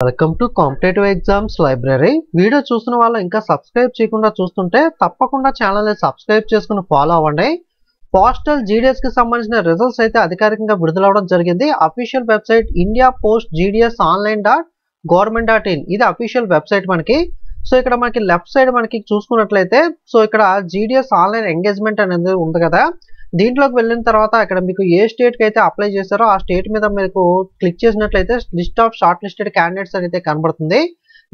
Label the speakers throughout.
Speaker 1: Welcome to competitive exams library. Video చూస్తున్న వాళ్ళు ఇంకా సబ్స్క్రైబ్ చేయకుండా చూస్తుంటే తప్పకుండా ఛానల్ని సబ్స్క్రైబ్ చేసుకుని ఫాలో అవ్వండి. పోస్టల్ జీడీఎస్ కి సంబంధించిన రిజల్ట్స్ అయితే అధికారికంగా విడుదలవడం జరిగింది. Official website India post GDS online .gov.in ఇది అఫీషియల్ వెబ్సైట్ మనకి. సో ఇక్కడ మనకి లెఫ్ట్ సైడ్ మనకి చూసుకున్నట్లయితే సో ఇక్కడ జీడీఎస్ ఆన్లైన్ ఎంగేజ్మెంట్ అనేది ఉంది కదా, దీంట్లోకి వెళ్ళిన తర్వాత ఇక్కడ మీకు ఏ స్టేట్కి అయితే అప్లై చేశారో ఆ స్టేట్ మీద మీకు క్లిక్ చేసినట్లయితే list of short listed candidates అయితే కనబడుతుంది.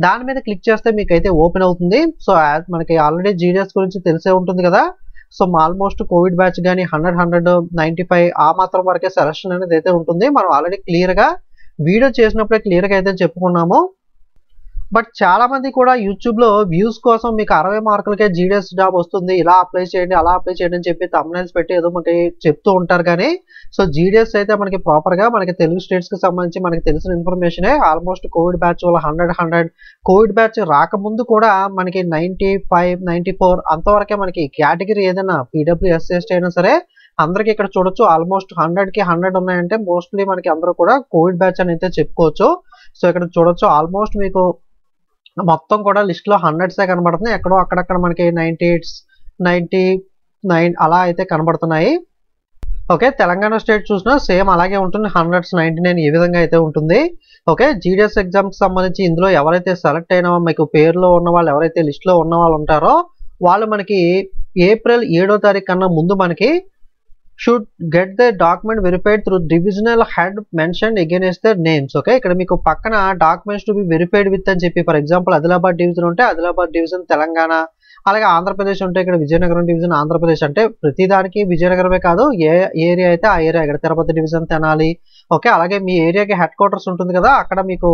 Speaker 1: దాని మీద క్లిక్ చేస్తే మీకు అయితే ఓపెన్ అవుతుంది. సో మనకి ఆల్రెడీ జీడీఎస్ గురించి తెలిసే ఉంటుంది కదా. సో ఆల్మోస్ట్ కోవిడ్ బ్యాచ్ కానీ 100-195 ఆ మాత్రం వరకే సెలక్షన్ అనేది అయితే ఉంటుంది. మనం ఆల్రెడీ క్లియర్గా వీడియో చేసినప్పుడే క్లియర్గా అయితే చెప్పుకున్నాము. బట్ చాలా మంది కూడా యూట్యూబ్లో వ్యూస్ కోసం మీకు 60 మార్కులకే జీడీఎస్ జాబ్ వస్తుంది, ఇలా అప్లై చేయండి అలా అప్లై చేయండి అని చెప్పి థంబ్నెయిల్స్ పెట్టి ఏదో మనకి చెప్తూ ఉంటారు. కానీ సో జీడీఎస్ అయితే మనకి ప్రాపర్గా మనకి తెలుగు స్టేట్స్కి సంబంధించి మనకి తెలిసిన ఇన్ఫర్మేషనే. ఆల్మోస్ట్ కోవిడ్ బ్యాచ్ వల్ల 100 కోవిడ్ బ్యాచ్ రాకముందు కూడా మనకి 95-94 అంతవరకే మనకి కేటగిరీ ఏదైనా PWS అయినా సరే అందరికి ఇక్కడ చూడొచ్చు. ఆల్మోస్ట్ 100కి 100 ఉన్నాయంటే మోస్ట్లీ మనకి అందరూ కూడా కోవిడ్ బ్యాచ్ అని అయితే చెప్పుకోవచ్చు. సో ఇక్కడ చూడొచ్చు ఆల్మోస్ట్ మీకు మొత్తం కూడా లిస్ట్ లో 100సే కనబడుతున్నాయి. ఎక్కడో అక్కడక్కడ మనకి 98, 99 అలా అయితే కనబడుతున్నాయి. ఓకే, తెలంగాణ స్టేట్ చూసినా సేమ్ అలాగే ఉంటుంది, 100, 99 ఈ విధంగా అయితే ఉంటుంది. ఓకే, జీడీఎస్ ఎగ్జామ్ కి సంబంధించి ఇందులో ఎవరైతే సెలెక్ట్ అయినా మీకు పేరులో ఉన్న వాళ్ళు ఎవరైతే లిస్ట్ లో ఉన్న వాళ్ళు ఉంటారో వాళ్ళు మనకి ఏప్రిల్ 7వ తారీఖు కన్నా ముందు మనకి should get the document verified through divisional head mentioned against their names. Okay, ఇక్కడ మీకు పక్కన documents to be verified with అని చెప్పి ఫర్ ఎగ్జాంపుల్ ఆదిలాబాద్ డివిజన్ ఉంటే ఆదిలాబాద్ డివిజన్ తెలంగాణ, అలాగే ఆంధ్రప్రదేశ్ ఉంటే ఇక్కడ విజయనగరం డివిజన్ ఆంధ్రప్రదేశ్. అంటే ప్రతిదానికి విజయనగరమే కాదు, ఏ ఏరియా అయితే ఆ ఏరియా. ఇక్కడ తిరుపతి డివిజన్ తెనాలి. ఓకే, అలాగే మీ ఏరియాకి హెడ్ క్వార్టర్స్ ఉంటుంది కదా, అక్కడ మీకు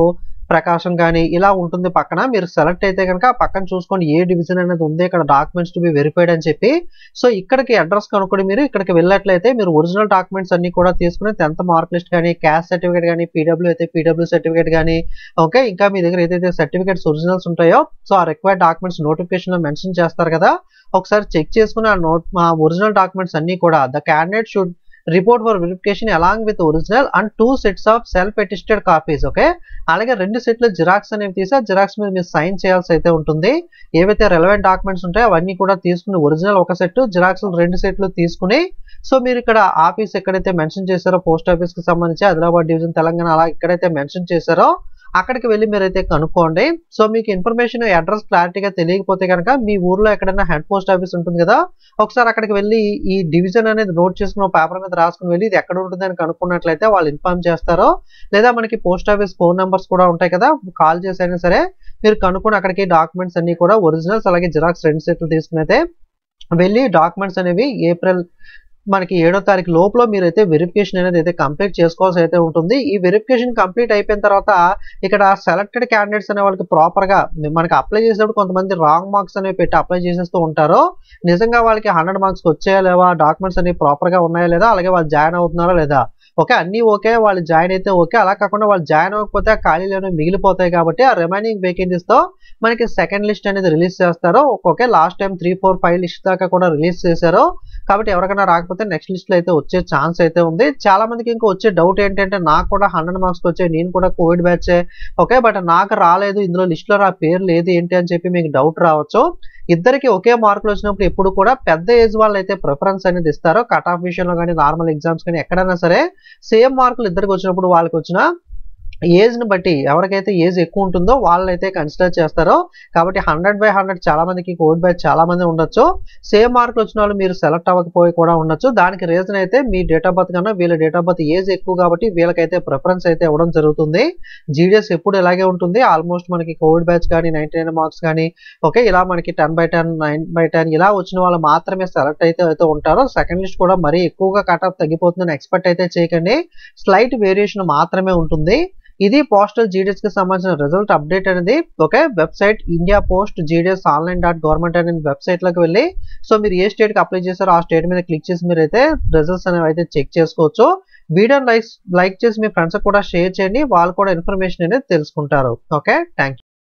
Speaker 1: ప్రకాశం కానీ ఇలా ఉంటుంది పక్కన. మీరు సెలెక్ట్ అయితే కనుక పక్కన చూసుకోండి ఏ డివిజన్ అనేది ఉంది ఇక్కడ డాక్యుమెంట్స్ టు బి వెరిఫైడ్ అని చెప్పి. సో ఇక్కడికి అడ్రస్ కనుక్కొని మీరు ఇక్కడికి వెళ్ళినట్లయితే మీరు ఒరిజినల్ డాక్యుమెంట్స్ అన్ని కూడా తీసుకుని 10th మార్క్ లిస్ట్ కానీ, క్యాస్ట్ సర్టిఫికేట్ కానీ, పీడబ్ల్యూ అయితే పీడబ్ల్యూ సర్టిఫికేట్ కానీ, ఓకే ఇంకా మీ దగ్గర ఏదైతే సర్టిఫికేట్స్ ఒరిజినల్స్ ఉంటాయో సో ఆ రిక్వైర్డ్ డాక్యుమెంట్స్ నోటిఫికేషన్ లో మెన్షన్ చేస్తారు కదా, ఒకసారి చెక్ చేసుకుని ఆ ఒరిజినల్ డాక్యుమెంట్స్ అన్ని కూడా the candidate should report for verification along with original and 2 sets of self attested copies. Okay, అలాగే 2 సెట్లు జిరాక్స్ అనేవి తీసి ఆ జిరాక్స్ మీద మీరు సైన్ చేయాల్సి అయితే ఉంటుంది. ఏవైతే రెలవెంట్ డాక్యుమెంట్స్ ఉంటాయో అవన్నీ కూడా తీసుకుని ఒరిజినల్ ఒక సెట్, జిరాక్స్ 2 సెట్లు తీసుకుని సో మీరు ఇక్కడ ఆఫీస్ ఎక్కడైతే మెన్షన్ చేశారో పోస్ట్ ఆఫీస్ కి సంబంధించి ఆదిలాబాద్ డివిజన్ తెలంగాణ అలా ఎక్కడైతే మెన్షన్ చేశారో అక్కడికి వెళ్ళి మీరైతే కనుక్కోండి. సో మీకు ఇన్ఫర్మేషన్ అడ్రస్ క్లారిటీగా తెలియకపోతే కనుక మీ ఊర్లో ఎక్కడైనా హెడ్ పోస్ట్ ఆఫీస్ ఉంటుంది కదా, ఒకసారి అక్కడికి వెళ్ళి ఈ డివిజన్ అనేది నోట్ చేసుకుని పేపర్ మీద రాసుకుని వెళ్ళి ఇది ఎక్కడ ఉంటుంది అని కనుక్కున్నట్లయితే వాళ్ళు ఇన్ఫార్మ్ చేస్తారో, లేదా మనకి పోస్ట్ ఆఫీస్ ఫోన్ నెంబర్స్ కూడా ఉంటాయి కదా, కాల్ చేసి అయినా సరే మీరు కనుక్కొని అక్కడికి డాక్యుమెంట్స్ అన్ని కూడా ఒరిజినల్స్ అలాగే జిరాక్స్ 2 సెట్లు తీసుకుని అయితే వెళ్ళి డాక్యుమెంట్స్ అనేవి ఏప్రిల్ మనకి 7వ తారీఖు లోపల మీరైతే వెరిఫికేషన్ అనేది అయితే కంప్లీట్ చేసుకోవాల్సి అయితే ఉంటుంది. ఈ వెరిఫికేషన్ కంప్లీట్ అయిపోయిన తర్వాత ఇక్కడ సెలెక్టెడ్ క్యాండిడేట్స్ అనే వాళ్ళకి ప్రాపర్ గా మనకి అప్లై చేసేటప్పుడు కొంతమంది రాంగ్ మార్క్స్ అనేవి పెట్టి అప్లై చేసేస్తూ ఉంటారు. నిజంగా వాళ్ళకి 100 మార్క్స్ వచ్చాయా లేవా, డాక్యుమెంట్స్ అనేవి ప్రాపర్ గా ఉన్నాయా లేదా, అలాగే వాళ్ళు జాయిన్ అవుతున్నారా లేదా, ఓకే అన్ని ఓకే వాళ్ళు జాయిన్ అయితే ఓకే. అలా కాకుండా వాళ్ళు జాయిన్ అవ్వకపోతే ఆ ఖాళీలు అనేవి మిగిలిపోతాయి కాబట్టి ఆ రిమైనింగ్ వేకెన్సీస్ తో మనకి సెకండ్ లిస్ట్ అనేది రిలీజ్ చేస్తారు. ఓకే, లాస్ట్ టైం 3, 4, 5 లిస్ట్ దాకా కూడా రిలీజ్ చేశారు కాబట్టి ఎవరికైనా రాకపోతే నెక్స్ట్ లిస్ట్ లో అయితే వచ్చే ఛాన్స్ అయితే ఉంది. చాలా మందికి ఇంకా వచ్చే డౌట్ ఏంటంటే నాకు కూడా 100 మార్క్స్ వచ్చాయి, నేను కూడా కోవిడ్ బ్యాచే, ఓకే బట్ నాకు రాలేదు, ఇందులో లిస్ట్ లో నా పేరు లేదు ఏంటి అని చెప్పి మీకు డౌట్ రావచ్చు. ఇద్దరికి ఒకే మార్కులు వచ్చినప్పుడు ఎప్పుడు కూడా పెద్ద ఏజ్ వాళ్ళు అయితే ప్రిఫరెన్స్ అనేది ఇస్తారు. కట్ ఆఫ్ విషయంలో కానీ నార్మల్ ఎగ్జామ్స్ కానీ ఎక్కడైనా సరే సేమ్ మార్కులు ఇద్దరికి వచ్చినప్పుడు వాళ్ళకి వచ్చిన ఏజ్ ని బట్టి ఎవరికైతే ఏజ్ ఎక్కువ ఉంటుందో వాళ్ళైతే కన్సిడర్ చేస్తారో. కాబట్టి 100/100 చాలా మందికి కోవిడ్ బ్యాచ్ చాలా మంది ఉండొచ్చు. సేమ్ మార్కులు వచ్చిన వాళ్ళు మీరు సెలెక్ట్ అవ్వకపోయి కూడా ఉండొచ్చు. దానికి రీజన్ అయితే మీ డేట్ ఆఫ్ బర్త్ కన్నా వీళ్ళ డేట్ ఆఫ్ బర్త్ ఏజ్ ఎక్కువ కాబట్టి వీళ్ళకైతే ప్రిఫరెన్స్ అయితే ఇవ్వడం జరుగుతుంది. జీడీఎస్ ఎప్పుడు ఇలాగే ఉంటుంది. ఆల్మోస్ట్ మనకి కోవిడ్ బ్యాచ్ కానీ 99 మార్క్స్ కానీ ఓకే ఇలా మనకి 10/10, 9/10 ఇలా వచ్చిన వాళ్ళు మాత్రమే సెలెక్ట్ అయితే ఉంటారో. సెకండ్ లిస్ట్ కూడా మరీ ఎక్కువగా కట్ ఆఫ్ తగ్గిపోతుందని ఎక్స్పెక్ట్ అయితే చేయకండి, స్లైట్ వేరియేషన్ మాత్రమే ఉంటుంది. ఇది పోస్టల్ జీడీఎస్ కి సంబంధించిన రిజల్ట్ అప్డేట్ అనేది. Okay, website India post GDS online .gov.in website లోకి వెళ్ళి సో మీరు ఏ స్టేట్ కి అప్లై చేశారో ఆ స్టేట్ మీద క్లిక్ చేసి మీరు అయితే రిజల్ట్స్ అనేవి అయితే చెక్ చేసుకోవచ్చు. వీడియోని లైక్ చేసి మీ ఫ్రెండ్స్ కూడా షేర్ చేయండి, వాళ్ళు కూడా ఇన్ఫర్మేషన్ అనేది తెలుసుకుంటారు. Okay, thank you.